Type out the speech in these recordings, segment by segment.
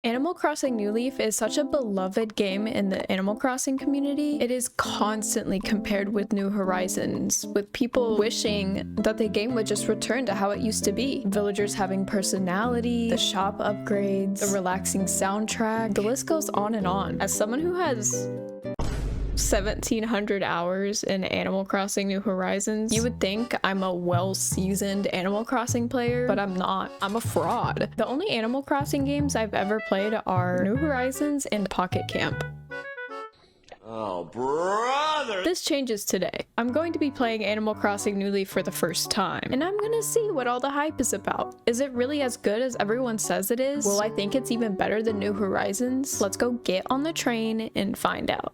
Animal Crossing New Leaf is such a beloved game in the Animal Crossing community. It is constantly compared with New Horizons, with people wishing that the game would just return to how it used to be. Villagers having personality, the shop upgrades, the relaxing soundtrack, the list goes on and on. As someone who has 1,700 hours in Animal Crossing New Horizons, you would think I'm a well-seasoned Animal Crossing player, but I'm not. I'm a fraud. The only Animal Crossing games I've ever played are New Horizons and Pocket Camp. Oh, brother! This changes today. I'm going to be playing Animal Crossing New Leaf for the first time, and I'm gonna see what all the hype is about. Is it really as good as everyone says it is? Will I think it's even better than New Horizons? Let's go get on the train and find out.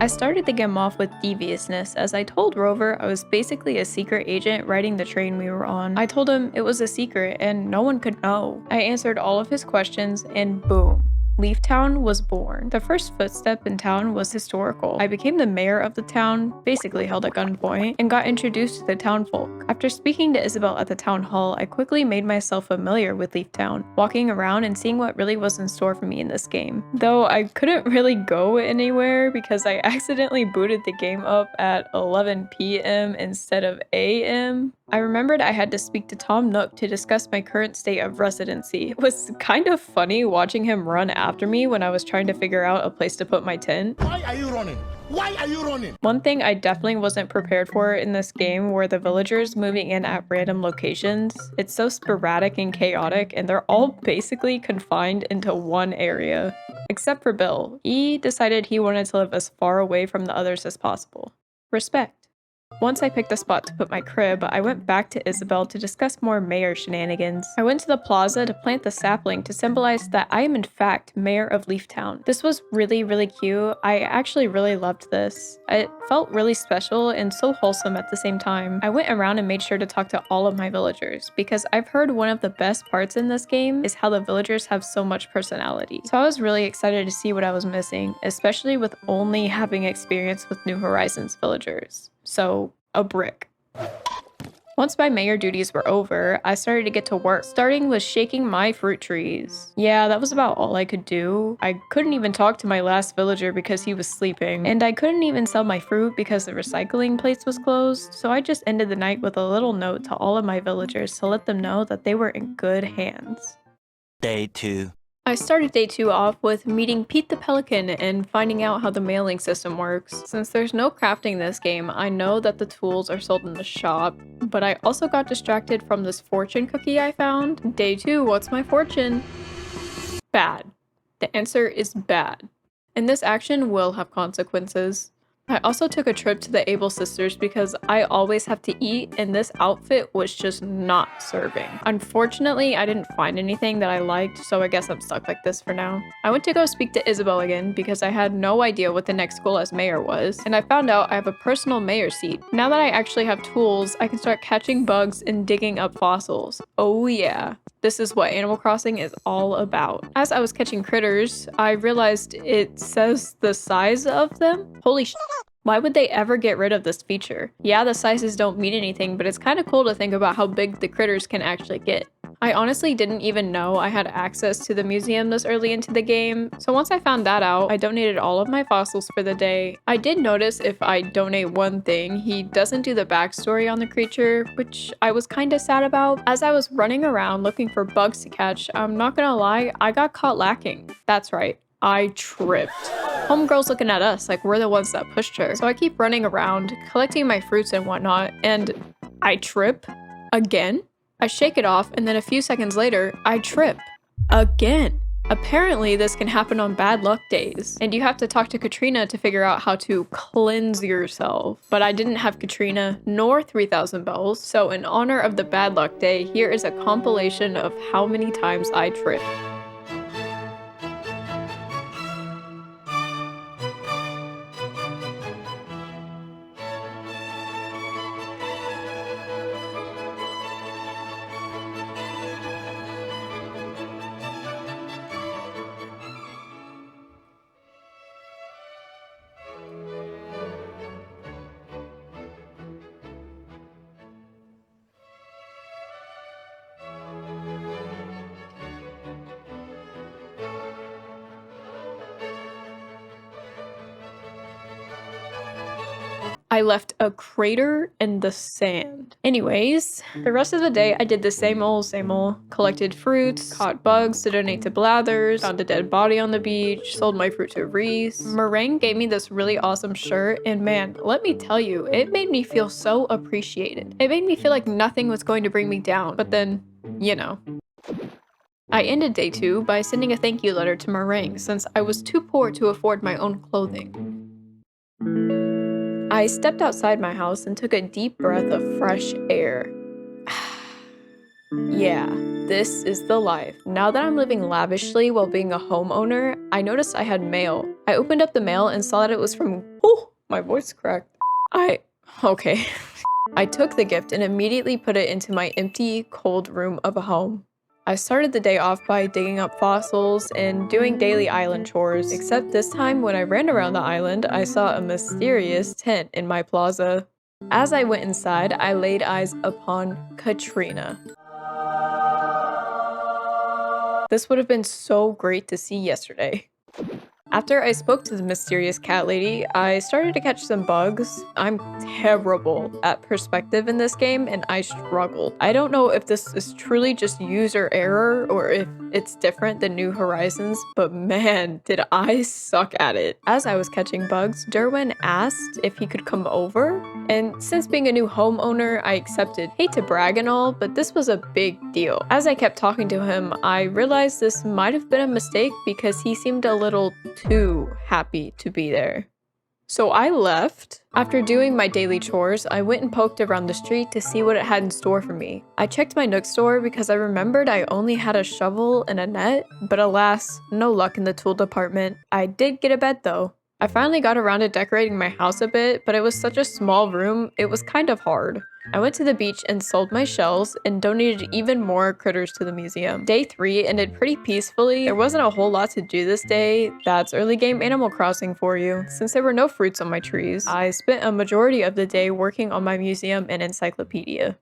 I started the game off with deviousness, as I told Rover I was basically a secret agent riding the train we were on. I told him it was a secret and no one could know. I answered all of his questions and boom. Leaf Town was born. The first footstep in town was historical. I became the mayor of the town, basically held at gunpoint, and got introduced to the town folk. After speaking to Isabel at the town hall, I quickly made myself familiar with Leaf Town, walking around and seeing what really was in store for me in this game. Though I couldn't really go anywhere because I accidentally booted the game up at 11 p.m. instead of a.m. I remembered I had to speak to TomNook to discuss my current state of residency. It was kind of funny watching him run after me when I was trying to figure out a place to put my tent. Why are you running? Why are you running? One thing I definitely wasn't prepared for in this game were the villagers moving in at random locations. It's so sporadic and chaotic, and they're all basically confined into one area. Except for Bill. He decided he wanted to live as far away from the others as possible. Respect. Once I picked a spot to put my crib, I went back to Isabel to discuss more mayor shenanigans. I went to the plaza to plant the sapling to symbolize that I am in fact mayor of Leaf Town. This was really cute. I actually really loved this. It felt really special and so wholesome at the same time. I went around and made sure to talk to all of my villagers, because I've heard one of the best parts in this game is how the villagers have so much personality. So I was really excited to see what I was missing, especially with only having experience with New Horizons villagers. So, a brick. Once my mayor duties were over, I started to get to work, starting with shaking my fruit trees. Yeah, that was about all I could do. I couldn't even talk to my last villager because he was sleeping, and I couldn't even sell my fruit because the recycling place was closed, so I just ended the night with a little note to all of my villagers to let them know that they were in good hands. Day 2. I started day 2 off with meeting Pete the Pelican and finding out how the mailing system works. Since there's no crafting in this game, I know that the tools are sold in the shop, but I also got distracted from this fortune cookie I found. Day 2, what's my fortune? Bad. The answer is bad. And this action will have consequences. I also took a trip to the Able Sisters because I always have to eat, and this outfit was just not serving. Unfortunately, I didn't find anything that I liked, so I guess I'm stuck like this for now. I went to go speak to Isabel again because I had no idea what the next goal as mayor was, and I found out I have a personal mayor seat. Now that I actually have tools, I can start catching bugs and digging up fossils. Oh yeah. This is what Animal Crossing is all about. As I was catching critters, I realized it says the size of them. Holy sh**. Why would they ever get rid of this feature? Yeah, the sizes don't mean anything, but it's kind of cool to think about how big the critters can actually get. I honestly didn't even know I had access to the museum this early into the game, so once I found that out, I donated all of my fossils for the day. I did notice if I donate one thing, he doesn't do the backstory on the creature, which I was kinda sad about. As I was running around looking for bugs to catch, I'm not gonna lie, I got caught lacking. That's right, I tripped. Homegirl's looking at us like we're the ones that pushed her. So I keep running around, collecting my fruits and whatnot, and I trip again. I shake it off, and then a few seconds later, I trip again. Apparently, this can happen on bad luck days, and you have to talk to Katrina to figure out how to cleanse yourself. But I didn't have Katrina nor 3,000 bells, so in honor of the bad luck day, here is a compilation of how many times I tripped. I left a crater in the sand. Anyways, the rest of the day I did the same old, collected fruits, caught bugs to donate to Blathers, found a dead body on the beach, sold my fruit to Reese. Meringue gave me this really awesome shirt, and man, let me tell you, it made me feel so appreciated. It made me feel like nothing was going to bring me down, but then, you know. I ended day 2 by sending a thank you letter to Meringue since I was too poor to afford my own clothing. I stepped outside my house and took a deep breath of fresh air. Yeah, this is the life. Now that I'm living lavishly while being a homeowner, I noticed I had mail. I opened up the mail and saw that it was from— oh, my voice cracked. Okay. I took the gift and immediately put it into my empty, cold room of a home. I started the day off by digging up fossils and doing daily island chores, except this time when I ran around the island, I saw a mysterious tent in my plaza. As I went inside, I laid eyes upon Katrina. This would have been so great to see yesterday. After I spoke to the mysterious cat lady, I started to catch some bugs. I'm terrible at perspective in this game, and I struggled. I don't know if this is truly just user error or if it's different than New Horizons, but man, did I suck at it. As I was catching bugs, Derwin asked if he could come over, and since being a new homeowner, I accepted. Hate to brag and all, but this was a big deal. As I kept talking to him, I realized this might have been a mistake because he seemed a little too happy to be there. So I left. After doing my daily chores, I went and poked around the street to see what it had in store for me. I checked my Nook store because I remembered I only had a shovel and a net, but alas, no luck in the tool department. I did get a bed though. I finally got around to decorating my house a bit, but it was such a small room, it was kind of hard. I went to the beach and sold my shells and donated even more critters to the museum. Day 3 ended pretty peacefully. There wasn't a whole lot to do this day. That's early game Animal Crossing for you. Since there were no fruits on my trees, I spent a majority of the day working on my museum and encyclopedia.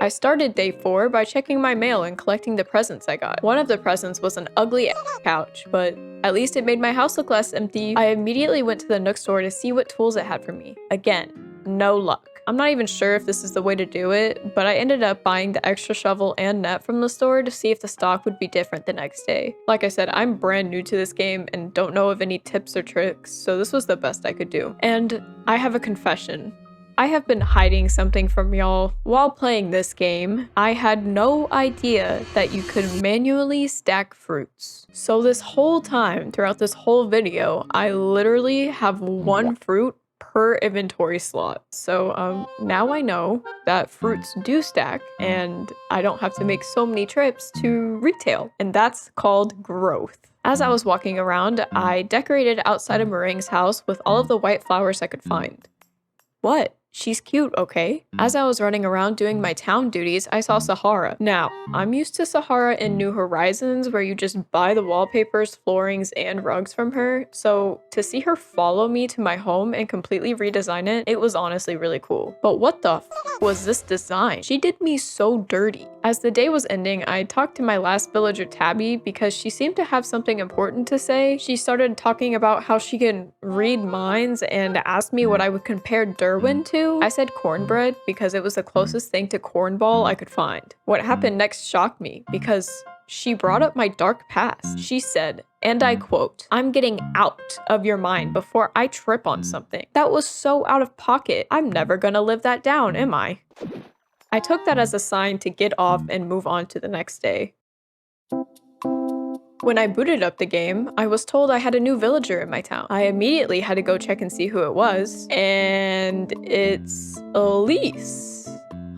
I started day 4 by checking my mail and collecting the presents I got. One of the presents was an ugly couch, but at least it made my house look less empty. I immediately went to the Nook store to see what tools it had for me. Again, no luck. I'm not even sure if this is the way to do it, but I ended up buying the extra shovel and net from the store to see if the stock would be different the next day. Like I said, I'm brand new to this game and don't know of any tips or tricks, so this was the best I could do. And I have a confession. I have been hiding something from y'all. While playing this game, I had no idea that you could manually stack fruits. So this whole time, throughout this whole video, I literally have 1 fruit per inventory slot. So now I know that fruits do stack and I don't have to make so many trips to retail, and that's called growth. As I was walking around, I decorated outside of Meringue's house with all of the white flowers I could find. What? She's cute, okay? As I was running around doing my town duties, I saw Sahara. Now, I'm used to Sahara in New Horizons where you just buy the wallpapers, floorings, and rugs from her, so to see her follow me to my home and completely redesign it, it was honestly really cool. But what the f was this design? She did me so dirty. As the day was ending, I talked to my last villager Tabby because she seemed to have something important to say. She started talking about how she can read minds and asked me what I would compare Derwin to. I said cornbread because it was the closest thing to cornball I could find. What happened next shocked me because she brought up my dark past. She said, and I quote, "I'm getting out of your mind before I trip on something." That was so out of pocket. I'm never gonna live that down, am I? I took that as a sign to get off and move on to the next day. When I booted up the game, I was told I had a new villager in my town. I immediately had to go check and see who it was, and it's Elise.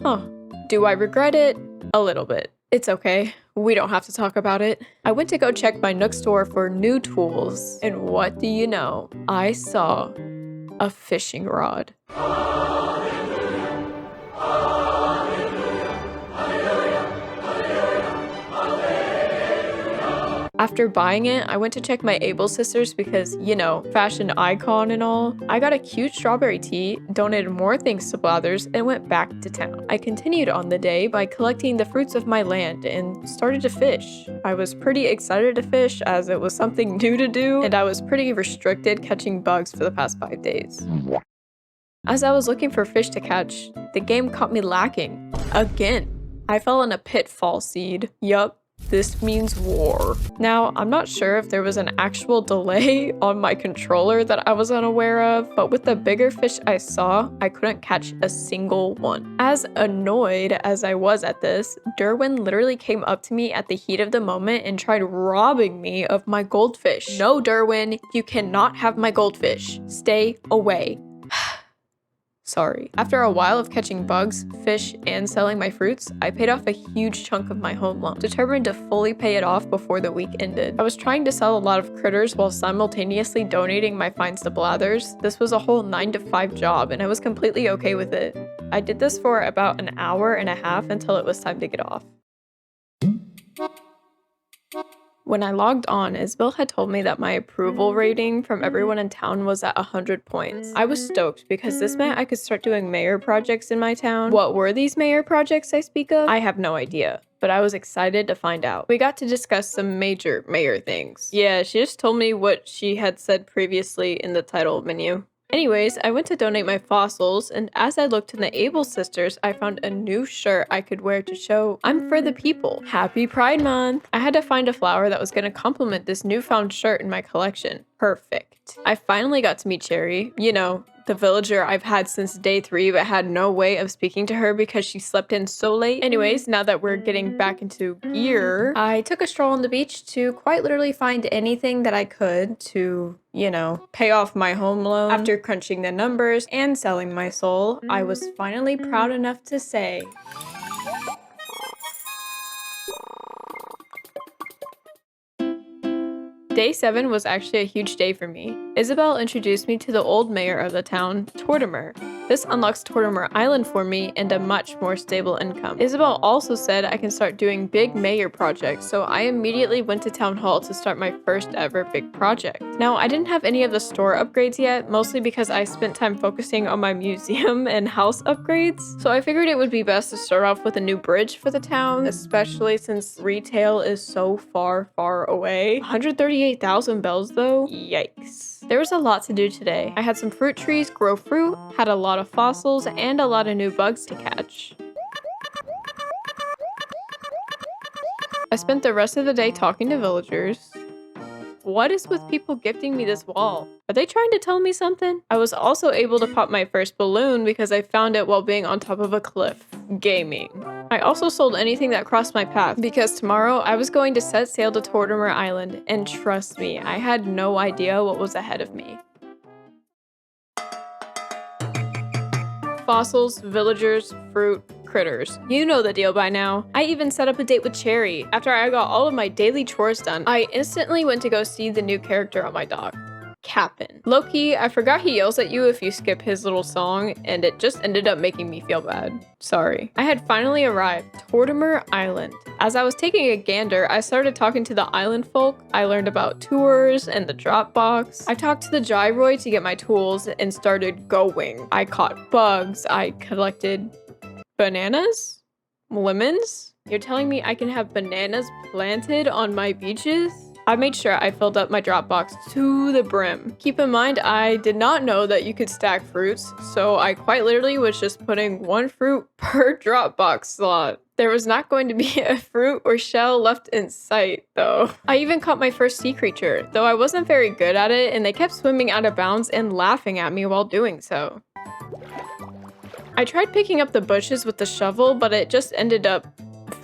Huh. Do I regret it? A little bit. It's okay. We don't have to talk about it. I went to go check my Nook store for new tools, and what do you know? I saw a fishing rod. After buying it, I went to check my Able sisters because, you know, fashion icon and all. I got a cute strawberry tea, donated more things to Blathers, and went back to town. I continued on the day by collecting the fruits of my land and started to fish. I was pretty excited to fish as it was something new to do, and I was pretty restricted catching bugs for the past 5 days. As I was looking for fish to catch, the game caught me lacking. Again. I fell in a pitfall seed. Yup. This means war. Now, I'm not sure if there was an actual delay on my controller that I was unaware of, but with the bigger fish I saw, I couldn't catch a single one. As annoyed as I was at this, Derwin literally came up to me at the heat of the moment and tried robbing me of my goldfish. No, Derwin, you cannot have my goldfish. Stay away. Sorry. After a while of catching bugs, fish, and selling my fruits, I paid off a huge chunk of my home loan, determined to fully pay it off before the week ended. I was trying to sell a lot of critters while simultaneously donating my finds to Blathers. This was a whole 9-to-5 job, and I was completely okay with it. I did this for about an hour and a half until it was time to get off. When I logged on, Isabel had told me that my approval rating from everyone in town was at 100 points. I was stoked because this meant I could start doing mayor projects in my town. What were these mayor projects I speak of? I have no idea, but I was excited to find out. We got to discuss some major mayor things. Yeah, she just told me what she had said previously in the title menu. Anyways, I went to donate my fossils, and as I looked in the Able Sisters, I found a new shirt I could wear to show I'm for the people. Happy Pride Month! I had to find a flower that was going to complement this newfound shirt in my collection. Perfect. I finally got to meet Cherry, you know, the villager I've had since day 3 but had no way of speaking to her because she slept in so late. Anyways, now that we're getting back into gear, I took a stroll on the beach to quite literally find anything that I could to, you know, pay off my home loan. After crunching the numbers and selling my soul, I was finally proud enough to say, Day 7 was actually a huge day for me. Isabel introduced me to the old mayor of the town, Tortimer. This unlocks Tortimer Island for me and a much more stable income. Isabel also said I can start doing big mayor projects, so I immediately went to town hall to start my first ever big project. Now, I didn't have any of the store upgrades yet, mostly because I spent time focusing on my museum and house upgrades, so I figured it would be best to start off with a new bridge for the town, especially since retail is so far away. 138,000 bells though? Yikes. There was a lot to do today. I had some fruit trees grow fruit, had a lot of fossils, and a lot of new bugs to catch. I spent the rest of the day talking to villagers. What is with people gifting me this wall? Are they trying to tell me something? I was also able to pop my first balloon because I found it while being on top of a cliff. Gaming. I also sold anything that crossed my path because tomorrow I was going to set sail to Tortimer Island, and trust me, I had no idea what was ahead of me. Fossils, villagers, fruit, critters. You know the deal by now. I even set up a date with Cherry. After I got all of my daily chores done, I instantly went to go see the new character on my dock. Cap'n. Low-key, I forgot he yells at you if you skip his little song, and it just ended up making me feel bad. Sorry. I had finally arrived, Tortimer Island. As I was taking a gander, I started talking to the island folk. I learned about tours and the drop box. I talked to the gyroid to get my tools and started going. I caught bugs. I collected bananas? Lemons? You're telling me I can have bananas planted on my beaches? I made sure I filled up my drop box to the brim. Keep in mind, I did not know that you could stack fruits, so I quite literally was just putting 1 fruit per drop box slot. There was not going to be a fruit or shell left in sight, though. I even caught my first sea creature, though I wasn't very good at it, and they kept swimming out of bounds and laughing at me while doing so. I tried picking up the bushes with the shovel, but it just ended up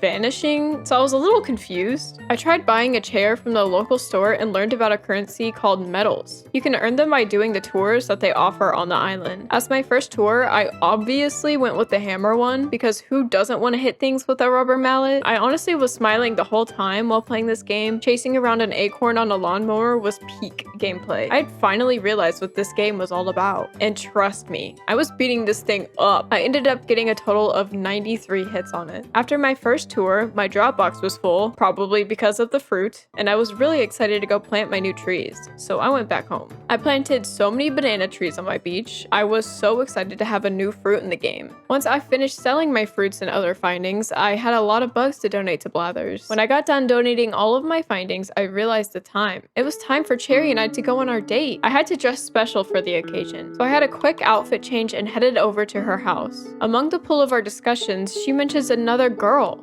vanishing, so I was a little confused. I tried buying a chair from the local store and learned about a currency called medals. You can earn them by doing the tours that they offer on the island. As my first tour, I obviously went with the hammer one, because who doesn't want to hit things with a rubber mallet? I honestly was smiling the whole time while playing this game. Chasing around an acorn on a lawnmower was peak gameplay. I had finally realized what this game was all about. And trust me, I was beating this thing up. I ended up getting a total of 93 hits on it. After my first first tour, my drop box was full, probably because of the fruit, and I was really excited to go plant my new trees, so I went back home. I planted so many banana trees on my beach. I was so excited to have a new fruit in the game. Once I finished selling my fruits and other findings, I had a lot of bugs to donate to Blathers. When I got done donating all of my findings, I realized the time. It was time for Cherry and I to go on our date. I had to dress special for the occasion, so I had a quick outfit change and headed over to her house. Among the pool of our discussions, she mentions another girl.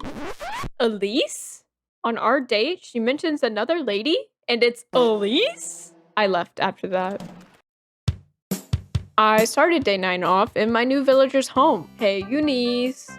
Elise? On our date, she mentions another lady? And it's Elise? I left after that. I started day 9 off in my new villager's home. Hey, Eunice?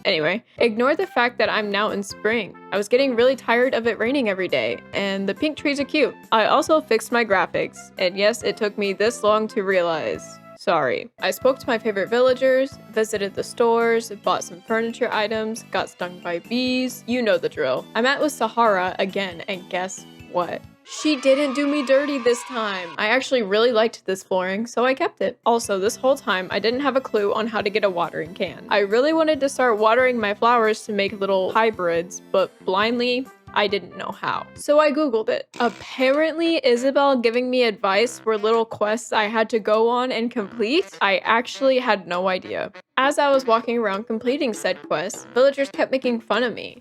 Anyway, ignore the fact that I'm now in spring. I was getting really tired of it raining every day, and the pink trees are cute. I also fixed my graphics, and yes, it took me this long to realize. Sorry. I spoke to my favorite villagers, visited the stores, bought some furniture items, got stung by bees, you know the drill. I met with Sahara again, and guess what? She didn't do me dirty this time. I actually really liked this flooring, so I kept it. Also, this whole time, I didn't have a clue on how to get a watering can. I really wanted to start watering my flowers to make little hybrids, but blindly, I didn't know how. So I googled it. Apparently, Isabel giving me advice were little quests I had to go on and complete. I actually had no idea. As I was walking around completing said quests, villagers kept making fun of me.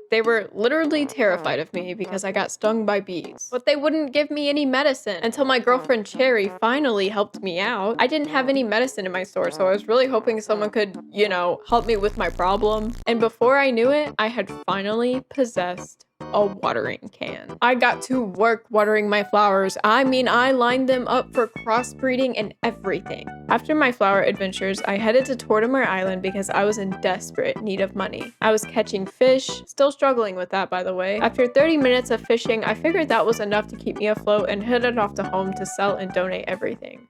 They were literally terrified of me because I got stung by bees. But they wouldn't give me any medicine until my girlfriend Cherry finally helped me out. I didn't have any medicine in my store, so I was really hoping someone could, you know, help me with my problem. And before I knew it, I had finally possessed a watering can. I got to work watering my flowers. I mean, I lined them up for crossbreeding and everything. After my flower adventures, I headed to Tortimer Island because I was in desperate need of money. I was catching fish, still struggling with that by the way. After 30 minutes of fishing, I figured that was enough to keep me afloat and headed off to home to sell and donate everything.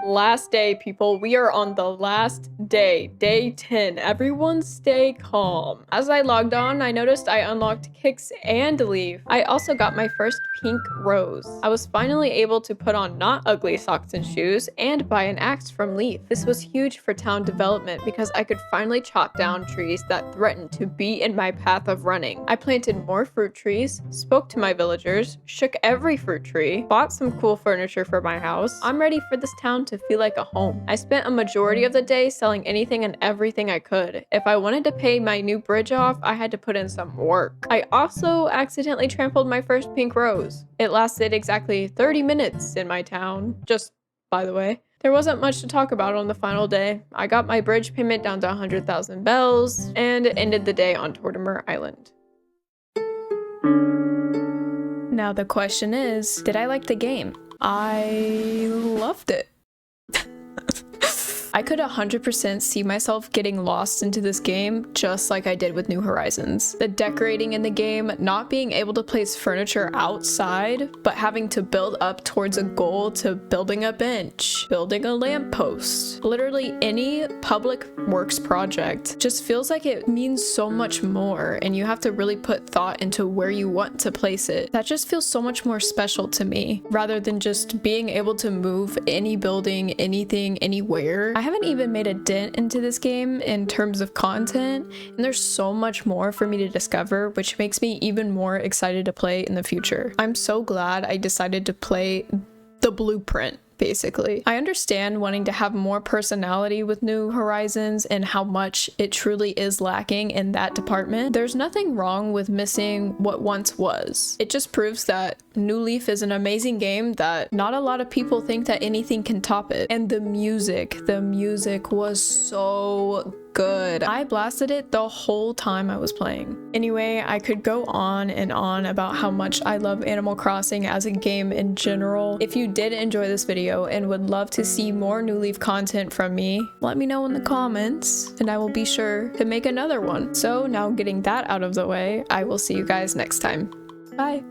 Last day, people. We are on the last day, day 10. Everyone stay calm. As I logged on, I noticed I unlocked Kicks and Leaf. I also got my first pink rose. I was finally able to put on not ugly socks and shoes and buy an axe from Leaf. This was huge for town development because I could finally chop down trees that threatened to be in my path of running. I planted more fruit trees, spoke to my villagers, shook every fruit tree, bought some cool furniture for my house. I'm ready for this town to feel like a home. I spent a majority of the day selling anything and everything I could. If I wanted to pay my new bridge off, I had to put in some work. I also accidentally trampled my first pink rose. It lasted exactly 30 minutes in my town. Just by the way. There wasn't much to talk about on the final day. I got my bridge payment down to 100,000 bells and ended the day on Tortimer Island. Now the question is, did I like the game? I loved it. I could 100% see myself getting lost into this game just like I did with New Horizons. The decorating in the game, not being able to place furniture outside, but having to build up towards a goal to building a bench, building a lamppost. Literally any public works project just feels like it means so much more and you have to really put thought into where you want to place it. That just feels so much more special to me rather than just being able to move any building, anything, anywhere. I haven't even made a dent into this game in terms of content, and there's so much more for me to discover, which makes me even more excited to play in the future. I'm so glad I decided to play the blueprint. Basically, I understand wanting to have more personality with New Horizons and how much it truly is lacking in that department. There's nothing wrong with missing what once was. It just proves that New Leaf is an amazing game that not a lot of people think that anything can top it. And the music was so good. I blasted it the whole time I was playing. Anyway, I could go on and on about how much I love Animal Crossing as a game in general. If you did enjoy this video and would love to see more New Leaf content from me, let me know in the comments and I will be sure to make another one. So now getting that out of the way, I will see you guys next time. Bye!